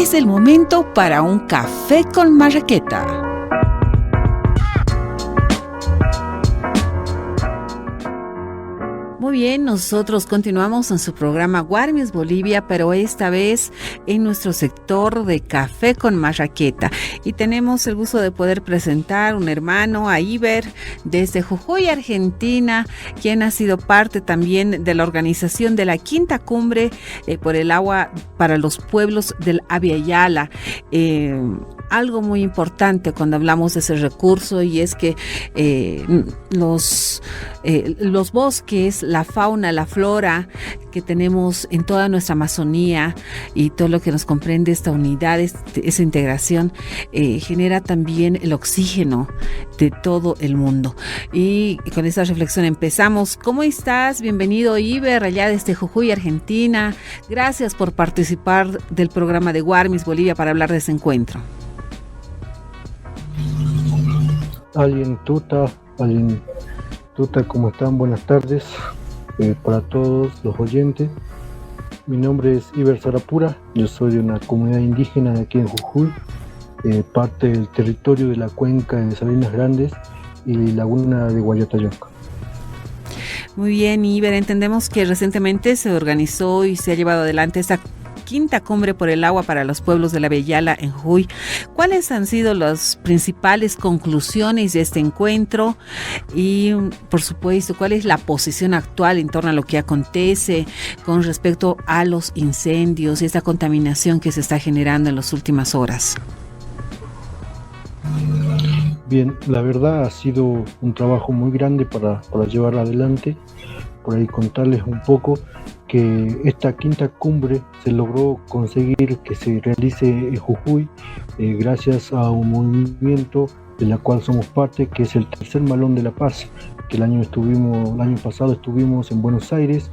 Es el momento para un café con marraqueta. Muy bien, nosotros continuamos en su programa Guarmis Bolivia, pero esta vez en nuestro sector de café con marraqueta. Y tenemos el gusto de poder presentar un hermano, a Iber, desde Jujuy, Argentina, quien ha sido parte también de la organización de la Quinta Cumbre por el Agua para los Pueblos del Abya Yala. Algo muy importante cuando hablamos de ese recurso, y es que los bosques, la fauna, la flora que tenemos en toda nuestra Amazonía y todo lo que nos comprende esta unidad, esa integración, genera también el oxígeno de todo el mundo. Y con esta reflexión empezamos. ¿Cómo estás? Bienvenido, Iber, allá desde Jujuy, Argentina. Gracias por participar del programa de Guarmis Bolivia para hablar de ese encuentro. Alguien Tuta, ¿cómo están? Buenas tardes para todos los oyentes. Mi nombre es Iber Sarapura, yo soy de una comunidad indígena de aquí en Jujuy, parte del territorio de la cuenca de Salinas Grandes y laguna de Guayatayoc. Muy bien, Iber, entendemos que recientemente se organizó y se ha llevado adelante esta Quinta Cumbre por el Agua para los Pueblos de la Abya Yala en Jujuy. ¿Cuáles han sido las principales conclusiones de este encuentro? Y, por supuesto, ¿cuál es la posición actual en torno a lo que acontece con respecto a los incendios y esta contaminación que se está generando en las últimas horas? Bien, la verdad ha sido un trabajo muy grande para llevar adelante. Por ahí contarles un poco que esta quinta cumbre se logró conseguir que se realice en Jujuy gracias a un movimiento de la cual somos parte, que es el Tercer Malón de la Paz, que el año pasado estuvimos en Buenos Aires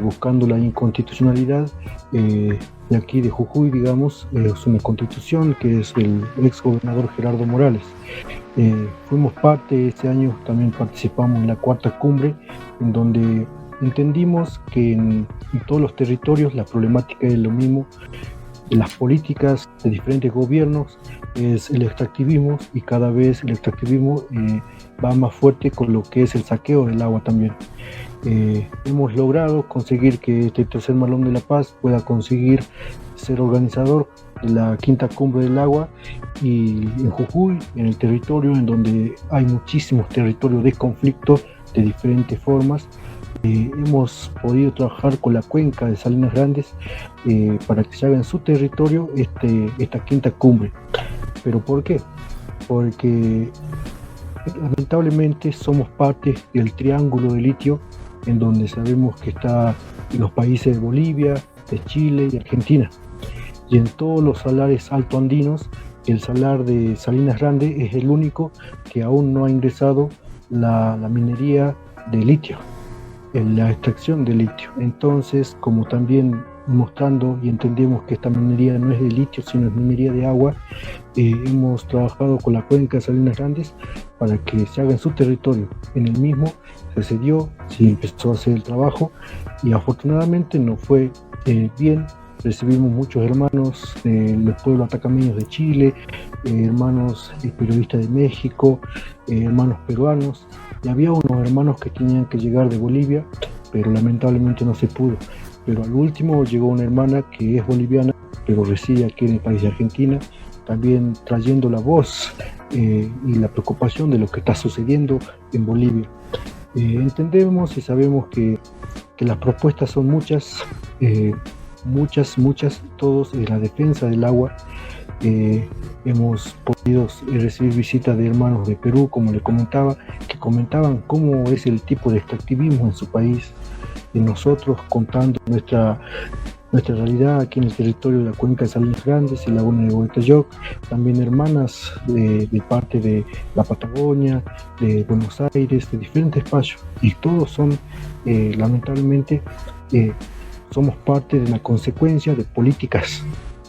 buscando la inconstitucionalidad de aquí de Jujuy, digamos, es una constitución que es el ex gobernador Gerardo Morales. Fuimos parte, este año también participamos en la cuarta cumbre, en donde entendimos que en todos los territorios la problemática es lo mismo. Las políticas de diferentes gobiernos es el extractivismo, y cada vez el extractivismo va más fuerte con lo que es el saqueo del agua también. Hemos logrado conseguir que este Tercer Malón de la Paz pueda conseguir ser organizador de la Quinta Cumbre del Agua, y en Jujuy, en el territorio en donde hay muchísimos territorios de conflicto de diferentes formas, hemos podido trabajar con la cuenca de Salinas Grandes para que se haga en su territorio esta quinta cumbre. ¿Pero por qué? Porque lamentablemente somos parte del triángulo de litio, en donde sabemos que está en los países de Bolivia, de Chile y Argentina. Y en todos los salares altoandinos, el salar de Salinas Grandes es el único que aún no ha ingresado la minería de litio, la extracción de litio. Entonces, como también mostrando y entendemos que esta minería no es de litio, sino es minería de agua, hemos trabajado con la cuenca de Salinas Grandes para que se haga en su territorio. En el mismo se dio, se empezó a hacer el trabajo, y afortunadamente nos fue bien. Recibimos muchos hermanos de los pueblos atacameños de Chile, hermanos periodistas de México, hermanos peruanos, y había unos hermanos que tenían que llegar de Bolivia, pero lamentablemente no se pudo. Pero al último llegó una hermana que es boliviana, pero reside aquí en el país de Argentina, también trayendo la voz y la preocupación de lo que está sucediendo en Bolivia. Entendemos y sabemos que las propuestas son muchas, todos en la defensa del agua. Hemos podido recibir visitas de hermanos de Perú, como les comentaba, que comentaban cómo es el tipo de extractivismo en su país, y nosotros contando nuestra realidad aquí en el territorio de la cuenca de Salinas Grandes y laguna de Guayatayoc. También hermanas de parte de la Patagonia, de Buenos Aires, de diferentes espacios, y todos son lamentablemente somos parte de la consecuencia de políticas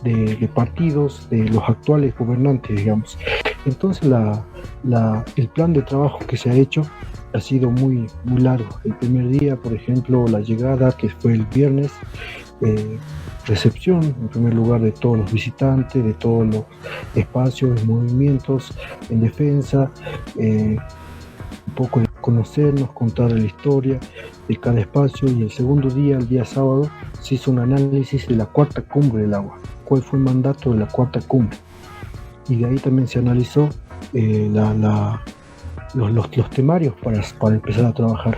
de partidos, de los actuales gobernantes, digamos. Entonces el plan de trabajo que se ha hecho ha sido muy largo. El primer día, por ejemplo, la llegada, que fue el viernes, recepción, en primer lugar, de todos los visitantes, de todos los espacios, movimientos en defensa, un poco de conocernos, contar la historia de cada espacio. Y el segundo día, el día sábado, se hizo un análisis de la cuarta cumbre del agua, cuál fue el mandato de la cuarta cumbre, y de ahí también se analizó los temarios para empezar a trabajar,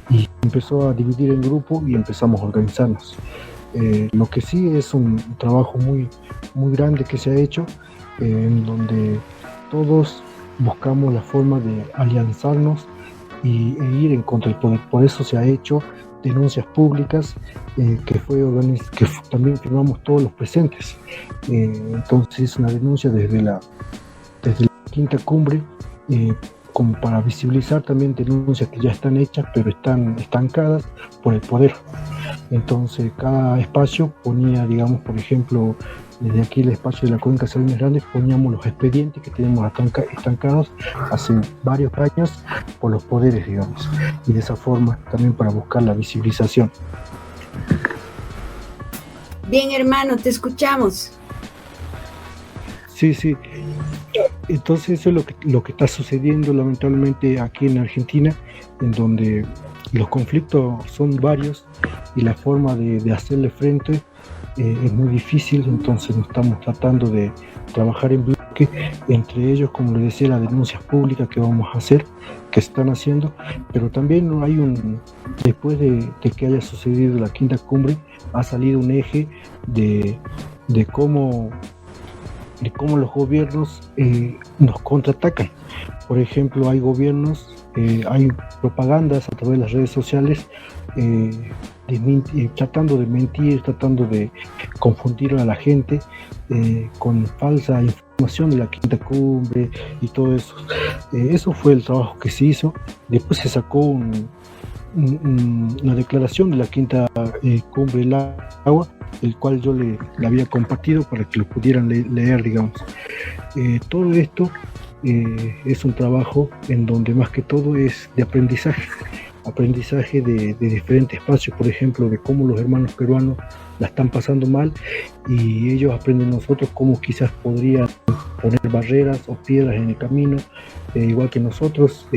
y empezó a dividir en grupo y empezamos a organizarnos. Lo que sí es un trabajo muy, muy grande que se ha hecho, en donde todos buscamos la forma de alianzarnos e ir en contra del poder. Por eso se ha hecho denuncias públicas, que también firmamos todos los presentes. Entonces es una denuncia desde la quinta cumbre, como para visibilizar también denuncias que ya están hechas pero están estancadas por el poder. Entonces cada espacio ponía, digamos, por ejemplo, desde aquí el espacio de la Cuenca Salinas Grandes, poníamos los expedientes que tenemos estancados hace varios años por los poderes, digamos, y de esa forma también para buscar la visibilización. Bien, hermano, te escuchamos. Sí. Entonces eso es lo que está sucediendo lamentablemente aquí en Argentina, en donde los conflictos son varios y la forma de hacerle frente es muy difícil. Entonces nos estamos tratando de trabajar en bloque, entre ellos, como les decía, las denuncias públicas que vamos a hacer, que se están haciendo, pero también hay después de que haya sucedido la quinta cumbre, ha salido un eje de cómo los gobiernos nos contraatacan. Por ejemplo, hay gobiernos, hay propagandas a través de las redes sociales, tratando de mentir, tratando de confundir a la gente con falsa información de la quinta cumbre y todo eso. Eso fue el trabajo que se hizo. Después se sacó una declaración de la quinta cumbre del agua, el cual yo le había compartido para que lo pudieran leer, digamos. Todo esto es un trabajo en donde más que todo es de aprendizaje de diferentes espacios, por ejemplo, de cómo los hermanos peruanos la están pasando mal, y ellos aprenden nosotros cómo quizás podrían poner barreras o piedras en el camino, igual que nosotros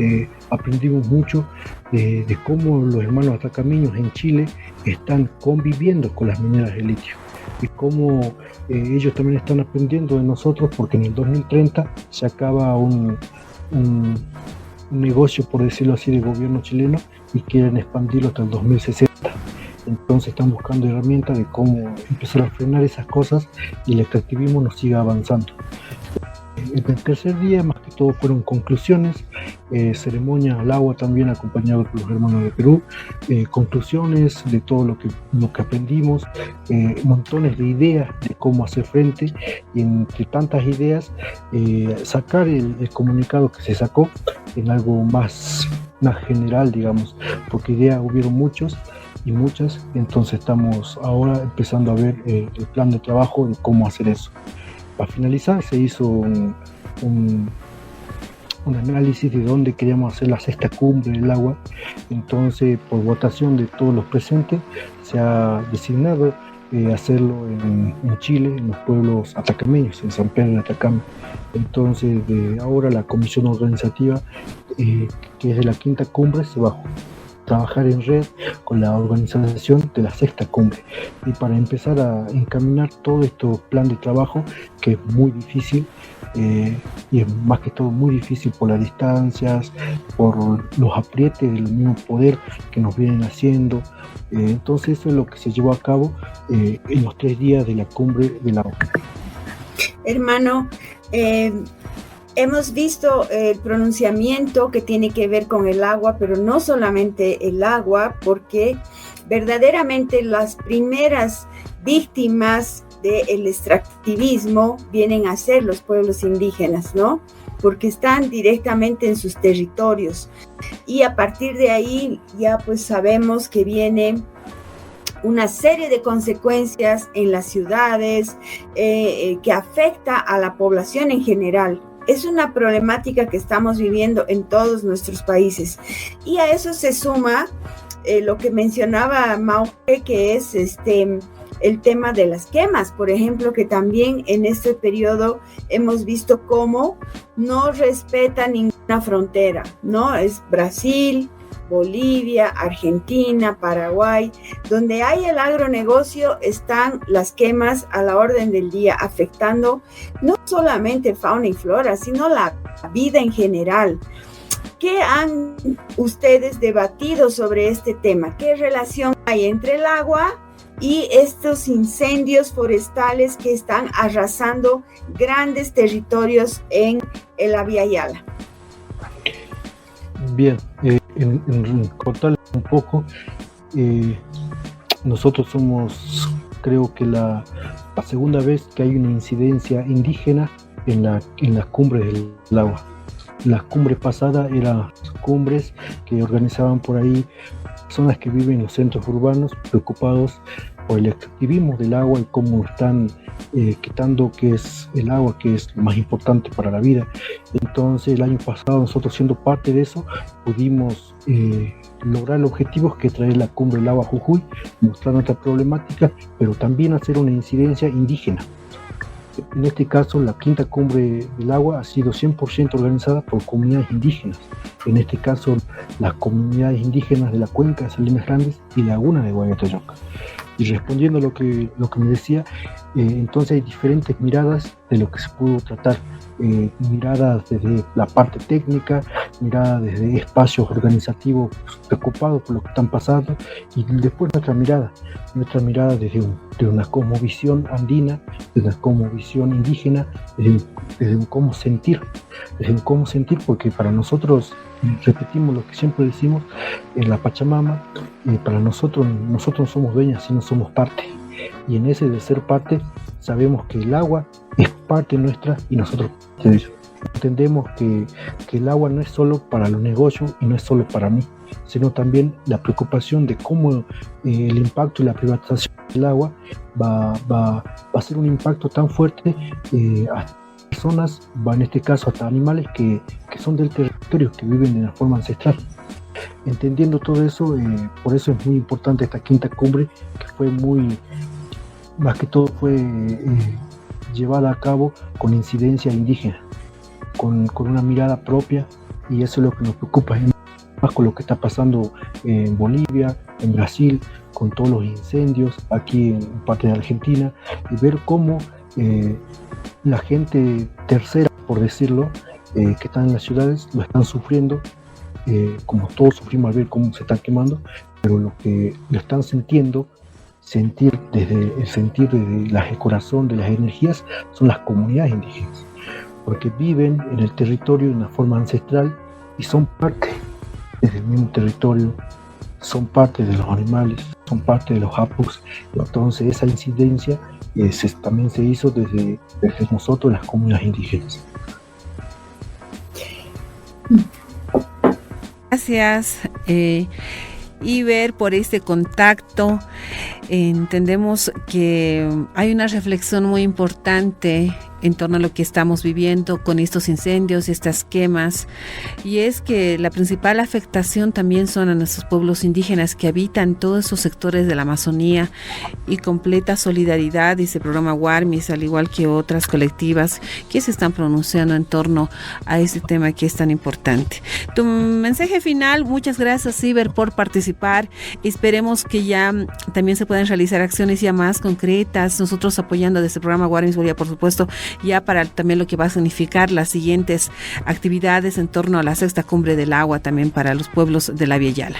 aprendimos mucho de cómo los hermanos atacameños en Chile están conviviendo con las mineras de litio, y cómo ellos también están aprendiendo de nosotros, porque en el 2030 se acaba un negocio, por decirlo así, del gobierno chileno, y quieren expandirlo hasta el 2060. Entonces están buscando herramientas de cómo empezar a frenar esas cosas y el extractivismo nos siga avanzando. El tercer día, más que todo, fueron conclusiones, ceremonia al agua también acompañado por los hermanos de Perú, conclusiones de todo lo que aprendimos, montones de ideas de cómo hacer frente, y entre tantas ideas sacar el comunicado que se sacó en algo más general, digamos, porque ideas hubieron muchas, entonces estamos ahora empezando a ver el plan de trabajo de cómo hacer eso. Para finalizar, se hizo un análisis de dónde queríamos hacer la sexta cumbre del agua. Entonces, por votación de todos los presentes, se ha designado hacerlo en Chile, en los pueblos atacameños, en San Pedro de Atacama. Entonces, ahora la comisión organizativa, que es de la quinta cumbre, se va a trabajar en red con la organización de la sexta cumbre, y para empezar a encaminar todo este plan de trabajo, que es muy difícil, y es más que todo muy difícil por las distancias, por los aprietes del mismo poder que nos vienen haciendo. Entonces eso es lo que se llevó a cabo en los 3 días de la cumbre del agua. Hermano, hemos visto el pronunciamiento que tiene que ver con el agua, pero no solamente el agua, porque verdaderamente las primeras víctimas del extractivismo vienen a ser los pueblos indígenas, ¿no? Porque están directamente en sus territorios. Y a partir de ahí ya pues sabemos que viene una serie de consecuencias en las ciudades que afecta a la población en general. Es una problemática que estamos viviendo en todos nuestros países. Y a eso se suma lo que mencionaba Mauke, que es el tema de las quemas, por ejemplo, que también en este periodo hemos visto cómo no respeta ninguna frontera, ¿no? Es Brasil, Bolivia, Argentina, Paraguay, donde hay el agronegocio, están las quemas a la orden del día, afectando no solamente fauna y flora, sino la vida en general. ¿Qué han ustedes debatido sobre este tema? ¿Qué relación hay entre el agua y estos incendios forestales que están arrasando grandes territorios en el Abya Yala? Bien, en contarles un poco, nosotros somos, creo que la segunda vez que hay una incidencia indígena en las cumbres del agua. Las cumbres pasadas eran cumbres que organizaban por ahí personas que viven en los centros urbanos preocupados por el extractivismo del agua y cómo están quitando que es el agua, que es lo más importante para la vida. Entonces el año pasado nosotros, siendo parte de eso, pudimos lograr el objetivo que traer la cumbre del agua Jujuy, mostrar nuestra problemática, pero también hacer una incidencia indígena. En este caso, la quinta cumbre del agua ha sido 100% organizada por comunidades indígenas. En este caso, las comunidades indígenas de la cuenca de Salinas Grandes y Laguna de Guayatoyoca. Y respondiendo a lo que me decía, entonces hay diferentes miradas de lo que se pudo tratar. Miradas desde la parte técnica, miradas desde espacios organizativos preocupados por lo que están pasando, y después nuestra mirada desde una cosmovisión andina, desde una cosmovisión indígena, desde un cómo sentir, porque para nosotros, repetimos lo que siempre decimos, en la Pachamama, para nosotros no somos dueñas, sino somos parte. Y en ese de ser parte, sabemos que el agua es parte nuestra y nosotros entendemos que el agua no es solo para los negocios y no es solo para mí, sino también la preocupación de cómo el impacto y la privatización del agua va a ser un impacto tan fuerte a personas, en este caso hasta animales que son del territorio, que viven de una forma ancestral. Entendiendo todo eso, por eso es muy importante esta quinta cumbre, que fue más que todo fue llevada a cabo con incidencia indígena, con una mirada propia, y eso es lo que nos preocupa, más con lo que está pasando en Bolivia, en Brasil, con todos los incendios, aquí en parte de Argentina, y ver cómo la gente tercera, por decirlo, que están en las ciudades, lo están sufriendo, como todos sufrimos al ver cómo se están quemando, pero lo que lo están sentir desde el corazón de las energías, son las comunidades indígenas, porque viven en el territorio de una forma ancestral y son parte del mismo territorio, son parte de los animales, son parte de los hapus. Entonces esa incidencia también se hizo desde nosotros, las comunidades indígenas. Gracias, Iber, por este contacto. Entendemos que hay una reflexión muy importante en torno a lo que estamos viviendo con estos incendios, estas quemas, y es que la principal afectación también son a nuestros pueblos indígenas que habitan todos esos sectores de la Amazonía, y completa solidaridad, dice el programa Warmis, al igual que otras colectivas que se están pronunciando en torno a este tema que es tan importante. Tu mensaje final. Muchas gracias, Iber, por participar. Esperemos que ya también se puedan realizar acciones ya más concretas, nosotros apoyando desde el programa Warmis Bolivia, por supuesto, ya para también lo que va a significar las siguientes actividades en torno a la sexta cumbre del agua, también para los pueblos de la Abya Yala.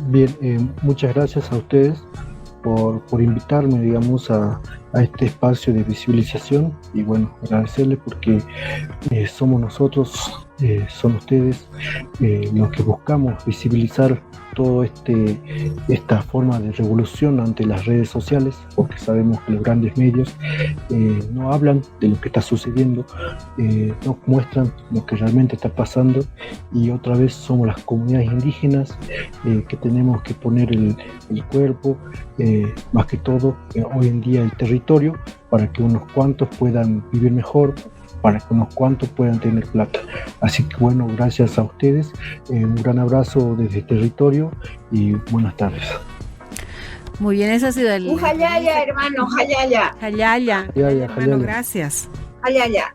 Bien, muchas gracias a ustedes por invitarme, digamos, a este espacio de visibilización, y bueno, agradecerles porque somos nosotros, son ustedes los que buscamos visibilizar toda esta forma de revolución ante las redes sociales, porque sabemos que los grandes medios no hablan de lo que está sucediendo, no muestran lo que realmente está pasando, y otra vez somos las comunidades indígenas que tenemos que poner el cuerpo, más que todo hoy en día el territorio, para que unos cuantos puedan vivir mejor, para que unos cuantos puedan tener plata. Así que bueno, gracias a ustedes, un gran abrazo desde el territorio y buenas tardes. Muy bien, esa ha sido el... Ujayaya, hermano, Jayaya. Jayaya, hermano, gracias. Jayaya.